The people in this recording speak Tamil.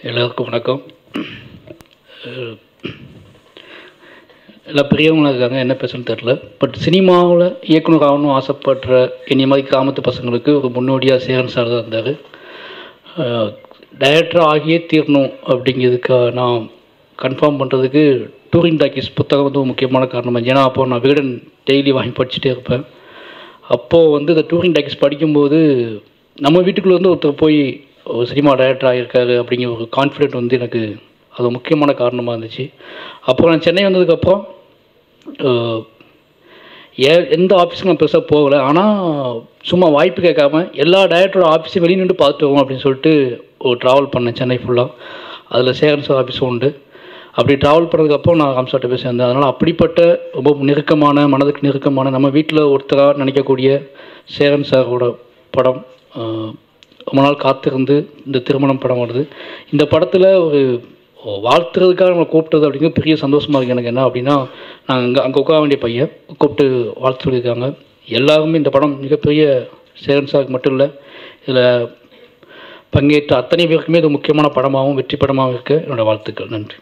எல்லோருக்கும் வணக்கம். எல்லாம் பெரியவங்களாக இருக்காங்க, என்ன பேசுன்னு தெரில. பட் சினிமாவில் இயக்குனர் ஆகணும்னு ஆசைப்படுற என்னை மாதிரி கிராமத்து பசங்களுக்கு ஒரு முன்னோடியாக சேரன் சார் தான் இருந்தார். டைரக்டர் ஆகியே தீரணும் அப்படிங்கிறதுக்கு நான் கன்ஃபார்ம் பண்ணுறதுக்கு டூரிங் டாக்கீஸ் புத்தகம் வந்து ஒரு முக்கியமான காரணம். ஏன்னா அப்போது நான் விகடன் டெய்லி வாங்கி படிச்சுட்டே இருப்பேன். அப்போது வந்து இந்த டூரிங் டாக்கீஸ் படிக்கும்போது நம்ம வீட்டுக்குள்ளே வந்து ஒருத்தர் போய் ஒரு சினிமா டைரக்டர் ஆகியிருக்காரு அப்படிங்கிற ஒரு கான்ஃபிடென்ட் வந்து எனக்கு அது முக்கியமான காரணமாக இருந்துச்சு. அப்புறம் நான் சென்னை வந்ததுக்கப்புறம் எந்த ஆஃபீஸுக்கும் நான் பெருசாக போகலை. ஆனால் சும்மா வாய்ப்பு கேட்காம எல்லா டைரக்டரோட ஆஃபீஸையும் வெளியே நின்று பார்த்துட்டு வருவோம் அப்படின்னு சொல்லிட்டு ஒரு ட்ராவல் பண்ணேன் சென்னை ஃபுல்லாக. அதில் சேரன் சார் ஆஃபீஸும் உண்டு. அப்படி ட்ராவல் பண்ணதுக்கப்புறம் நான் ராம்சார்ட்ட போய் சேர்ந்தேன். அதனால் அப்படிப்பட்ட ரொம்ப நெருக்கமான, மனதுக்கு நெருக்கமான, நம்ம வீட்டில் ஒருத்தராக நினைக்கக்கூடிய சேரன் சாரோட படம் ரொம்ப நாள் காத்திருந்து இந்த திருமணம் படம் வருது. இந்த படத்தில் ஒரு வாழ்த்துறதுக்காக நம்மளை கூப்பிட்டது அப்படிங்கிறது பெரிய சந்தோஷமாக இருக்குது எனக்கு. என்ன அப்படின்னா, நாங்கள் அங்கே உட்கார வேண்டிய பையன் கூப்பிட்டு வாழ்த்து சொல்லியிருக்காங்க. எல்லாருமே இந்த படம் மிகப்பெரிய சேரன் சாருக்கு மட்டும் இல்லை, இதில் பங்கேற்ற அத்தனை பேருக்குமே இது முக்கியமான படமாகவும் வெற்றி படமாகவும் இருக்குது. என்னோடய வாழ்த்துக்கள். நன்றி.